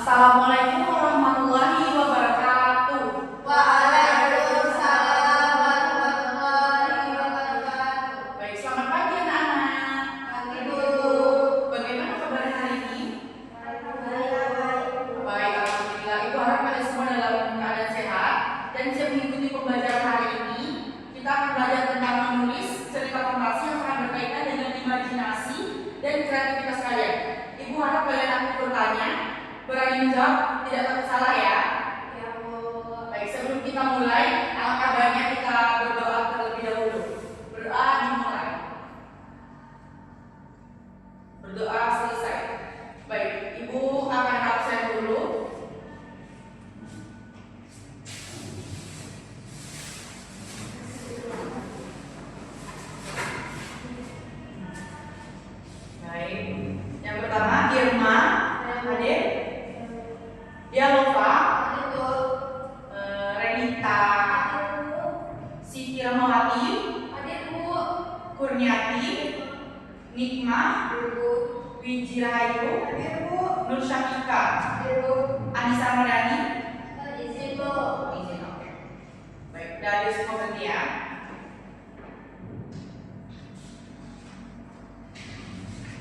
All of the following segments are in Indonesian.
Assalamualaikum warahmatullahi wabarakatuh. Waalaikumsalam warahmatullahi wabarakatuh. Baik, selamat pagi anak-anak. Pagi, Bu. Bagaimana kabar hari ini? Baik. Baik, alhamdulillah. Ibu harap kalian semua dalam keadaan sehat dan siap mengikuti pembelajaran hari ini. Kita akan belajar tentang menulis cerita fantasi yang sangat berkaitan dengan imajinasi dan kreativitas kalian. Ibu harap kalian aktif bertanya, berani menjawab, tidak takut salah ya. Ya, Bu. Baik, sebelum kita mulai, alangkah baiknya kita berdoa terlebih dahulu. Berdoa dimulai. Berdoa selesai. Baik, Ibu akan absen dulu. Baik, yang pertama Irma, Adik, Dialova, Bu. Renita, Siti Ramawati, Bu. Kurniati, Nikma, Bu. Wiji Rahayu, Bu. Nur Syafika, Bu. Anissa Mardani. Izin, Bu. Izin, oke. Baik, dari semua berarti ya.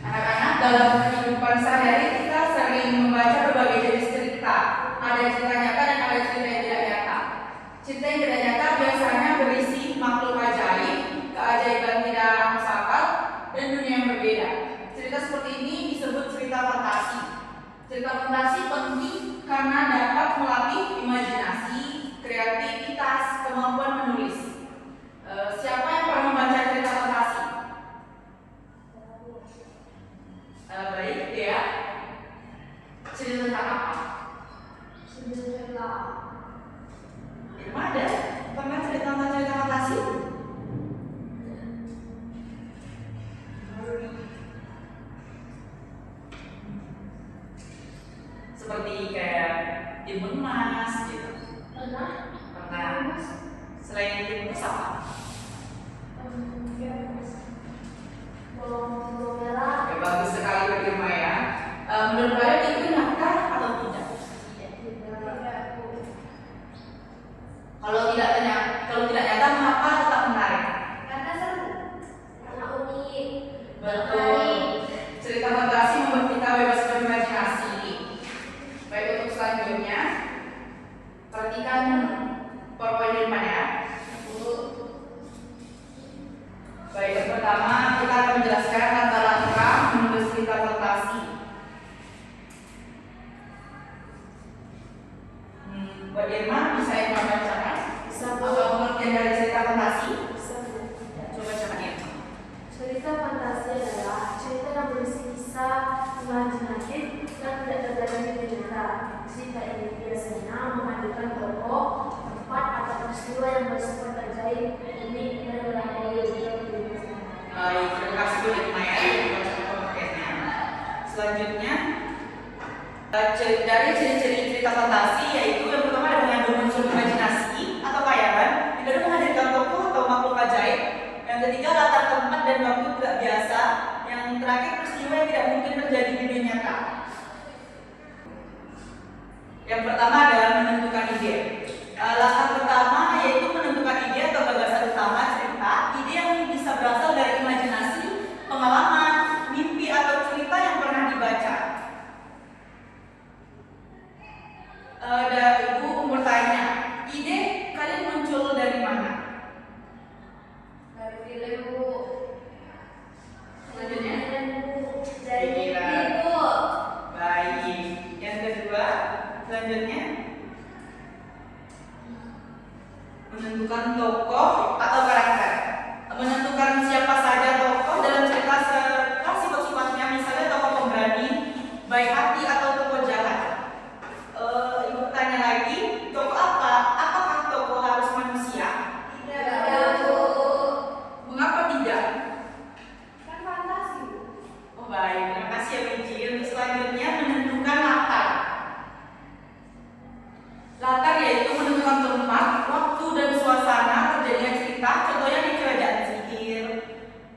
Anak-anak, dalam kehidupan sehari-hari kita sering membaca berbagai jenis cerita. Ada cerita nyata dan ada cerita yang tidak nyata. Cerita yang tidak nyata biasanya berisi makhluk ajaib, keajaiban tidak masuk akal, dan dunia yang berbeda. Cerita seperti ini disebut cerita fantasi. Cerita fantasi penting karena dapat melatih imajinasi, kreativitas, kemampuan menulis. Siapa yang pernah membaca cerita fantasi? Baik, ya. Cerita tentang apa? Irma ada? Pernah cerita tentang cerita fantasi? Seperti kayak Timun Mas gitu. Pernah? Pernah. Selain Timun Mas apa? Oke, bagus sekali Mbak Irma ya. Menurut kalian itu nyata atau tidak? Kalau tidak nyata, mengapa tetap menarik? Karena seru. Karena unik. Betul. Cerita fantasi membuat kita bebas berimajinasi. Baik, untuk selanjutnya, perhatikan PowerPoint di depan ya. Baik, yang pertama kita akan menjelaskan langkah-langkah menulis cerita fantasi. Buat Irma, bisa Irma bacakan? Bisa, Bu. Apa pengertian dari cerita fantasi? Coba bacakan Irma. Cerita fantasi adalah cerita yang berisi kisah imajinatif yang tidak terjadi di nyata. Cerita ini biasanya menghadirkan tokoh, tempat atau peristiwa yang bersifat ajaib, unik dan melampaui logika kehidupan. Baik, terima kasih Bu Irma ya. Bacakan pengertiannya. Selanjutnya, dari ciri-ciri cerita fantasi yaitu yang pertama ada mengandung unsur imajinasi atau khayalan, yang kedua menghadirkan tokoh atau makhluk ajaib, yang ketiga latar tempat dan waktu tidak biasa, yang terakhir peristiwa yang tidak mungkin terjadi di dunia nyata. Yang pertama adalah menentukan ide. Langkah pertama yaitu menentukan ide atau gagasan utama cerita, ide yang bisa berasal dari imajinasi, pengalaman, mimpi atau cerita yang pernah dibaca. Ibu bertanya, ide kalian muncul dari mana? Dari film, Bu. Selanjutnya? Dari Pikiran. mimpi, Bu. Baik. Yang kedua, selanjutnya menentukan tokoh atau karakter. Menentukan siapa saja tokoh dalam cerita serta sifat-sifatnya, misalnya tokoh pemberani, baik hati atau tokoh jahat. Ibu tanya lagi, tokoh apa? Apakah tokoh harus manusia? Tidak, Bu. Mengapa tidak? Kan fantasi. Oh baik, terima kasih ya Wiji. Untuk selanjutnya menentukan latar. Latar yaitu menentukan tempat, waktu dan suasana terjadinya cerita. Contohnya di kerajaan sihir,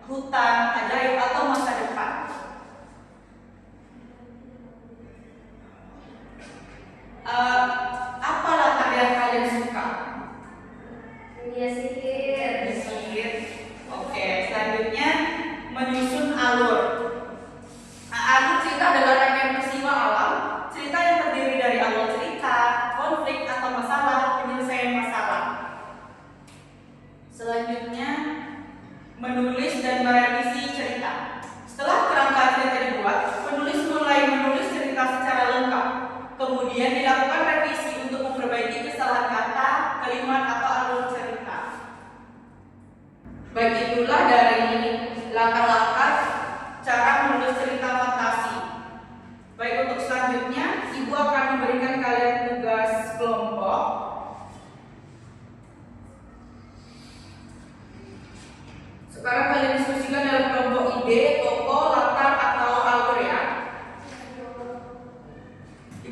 hutan, ajaib atau masa depan.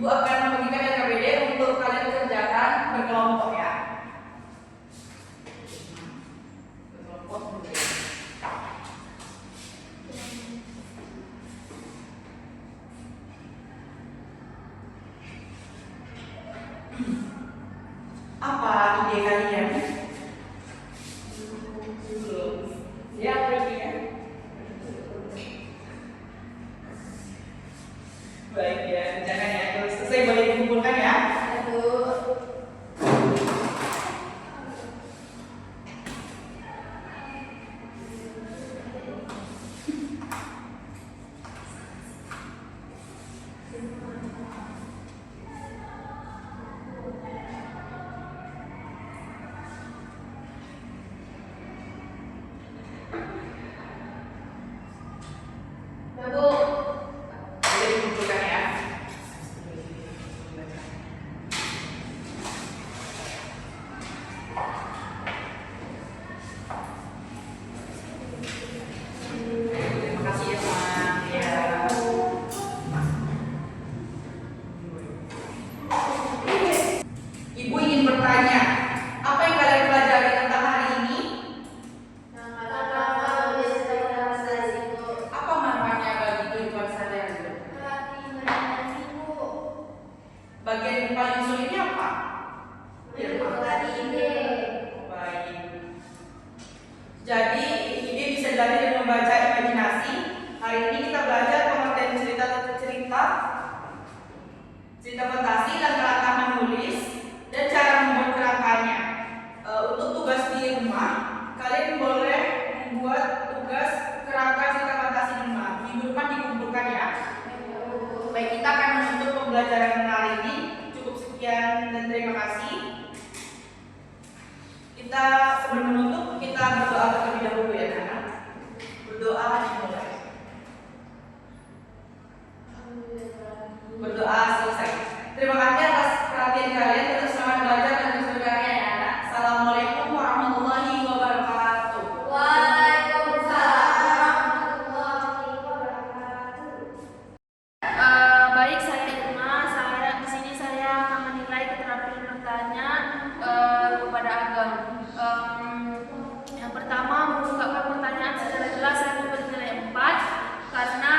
Ibu akan membagikan LKPD untuk kalian kerjakan berkelompok ya. Berkelompok dulu ya. Apa ide kalian? Belum. Ya, apa idenya? Baik ya, jangan ya. Kalau selesai boleh dikumpulkan ya. Boleh dikumpulkan ya. Terima kasih ya, teman. Ya. Ibu ingin bertanya, apa yang kalian pelajari tentang hari ini? Apa manfaatnya bagi kehidupan sehari-hari? Bagian paling sulitnya apa? Baik. Jadi ide bisa dilatih dengan membaca imajinasi. Hari ini kita belajar pengertian cerita fantasi, langkah-langkah menulis, dan cara membuat kerangkanya. Untuk tugas di rumah, kalian boleh membuat tugas kerangka cerita fantasi di rumah. Minggu depan dikumpulkan ya. Baik, kita akan menutup pembelajaran kali ini. Cukup sekian dan terima kasih. Kita sebelum menutup, kita berdoa terlebih dahulu ya, anak. Berdoa dimulai. Berdoa selesai. Terima kasih atas perhatian kalian. Tetap semangat belajar dan terus berkarya ya, anak. Assalamualaikum warahmatullahi wabarakatuh. Baik, saya Irma. Di sini saya akan menilai keterampilan bertanya kepada Agam. Yang pertama, mengungkapkan pertanyaan secara jelas. Saya memberi nilai 4 karena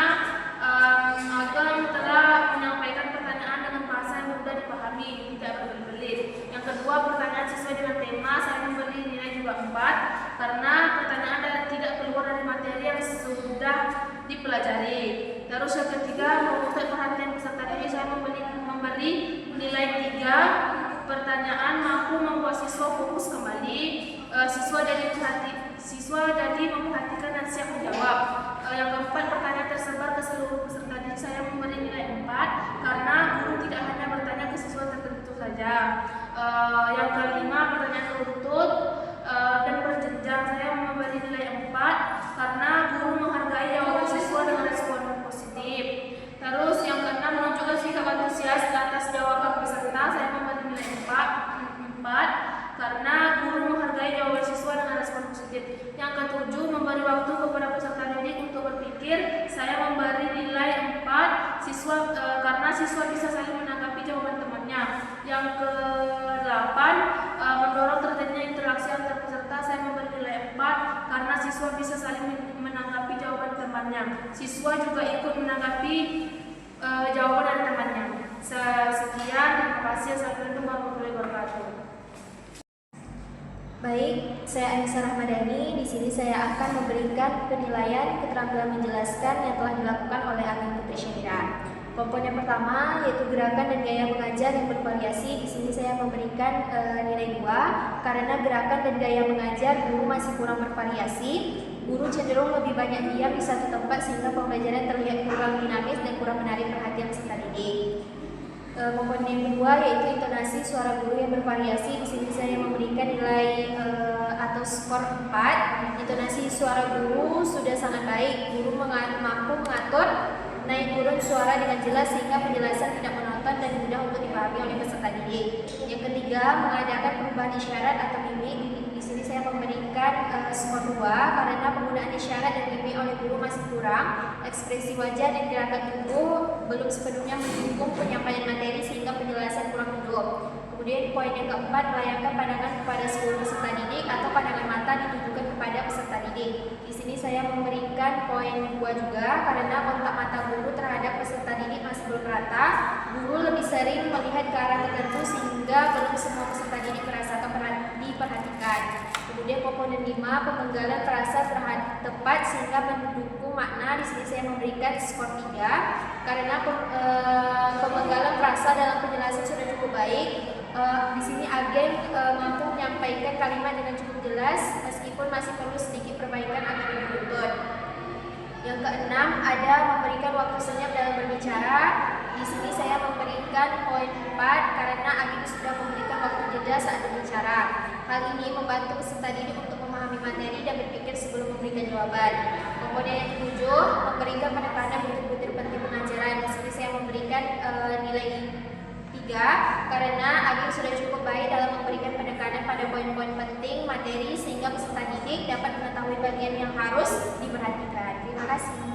Agam telah menyampaikan pertanyaan dengan bahasa yang mudah dipahami, tidak berbelit-belit. Yang kedua, pertanyaan sesuai dengan tema. Saya memberi nilai juga 4 karena pertanyaan tidak keluar dari materi yang sudah dipelajari. Terus yang ketiga, memusat perhatian peserta didik. Saya memberi nilai 3. Pertanyaan mampu membuat siswa fokus kembali. Siswa jadi memperhatikan dan siap menjawab. Yang keempat, pertanyaan tersebar ke seluruh peserta didik. Saya memberi nilai 4 karena guru tidak hanya bertanya ke siswa tertentu saja. Yang kelima, pertanyaan beruntut dan berjenjang. Saya memberi nilai 4 karena guru menghargai jawaban siswa dengan respon positif. Terus yang keenam, menunjukkan sikap antusias atas jawaban peserta. Saya memberi nilai 4 karena guru menghargai jawaban siswa dengan respon positif. Yang ketujuh, memberi waktu kepada peserta didik untuk berpikir. Saya memberi nilai 4 karena siswa bisa saling menanggapi jawaban temannya. Yang ke-8, mendorong terjadinya interaksi antar peserta. Saya memberi nilai 4 karena siswa bisa saling menanggapi jawaban temannya. Siswa juga ikut menanggapi jawaban dari temannya. Sekian, terima kasih. Assalamualaikum warahmatullahi wabarakatuh. Baik, saya Anissa Rahmadani. Di sini saya akan memberikan penilaian keterampilan menjelaskan yang telah dilakukan oleh Agam Putri Syahira. Komponen pertama yaitu gerakan dan gaya mengajar yang bervariasi. Di sini saya memberikan nilai 2 karena gerakan dan gaya mengajar guru masih kurang bervariasi. Guru cenderung lebih banyak diam di satu tempat sehingga pembelajaran terlihat kurang dinamis dan kurang menarik perhatian peserta didik. Komponen yang kedua yaitu intonasi suara guru yang bervariasi. Di sini saya memberikan nilai atau skor 4. Intonasi suara guru sudah sangat baik. Guru mampu mengatur naik turun suara dengan jelas sehingga penjelasan tidak monoton dan mudah untuk dipahami oleh peserta didik. Yang ketiga, mengadakan perubahan isyarat atau mimik. Di sini sini saya memberikan skor 2 karena penggunaan isyarat dan mimik oleh guru masih kurang. Ekspresi wajah dan gerakan tubuh belum sepenuhnya mendukung penyampaian materi sehingga penjelasan kurang hidup. Kemudian poin yang keempat, melayangkan pandangan kepada seluruh peserta didik atau pandangan mata ditujukan kepada peserta didik. Di sini saya memberikan poin 2 juga karena kontak mata guru terhadap peserta didik masih belum rata. Guru lebih sering melihat ke arah tertentu sehingga belum semua peserta didik merasakan diperhatikan. Kemudian komponen 5, pemenggalan frasa tepat sehingga mendukung makna. Di sini saya memberikan skor 3 karena pemenggalan frasa dalam penjelasan sudah cukup baik. Di sini agen mampu menyampaikan kalimat dengan cukup jelas meskipun masih perlu sedikit perbaikan agar lebih beruntun. Yang keenam, ada memberikan waktu senyap dalam berbicara. Di sini saya memberikan poin 4 karena agen sudah memberikan waktu jeda saat berbicara. Hal ini membantu peserta didik untuk memahami materi dan berpikir sebelum memberikan jawaban. Komponen yang ketujuh, memberikan penekanan butir-butir penting pengajaran. Di sini saya memberikan nilai 3 karena agen sudah cukup baik dalam memberikan penekanan pada poin-poin penting materi sehingga peserta didik dapat mengetahui bagian yang harus diperhatikan. Terima kasih.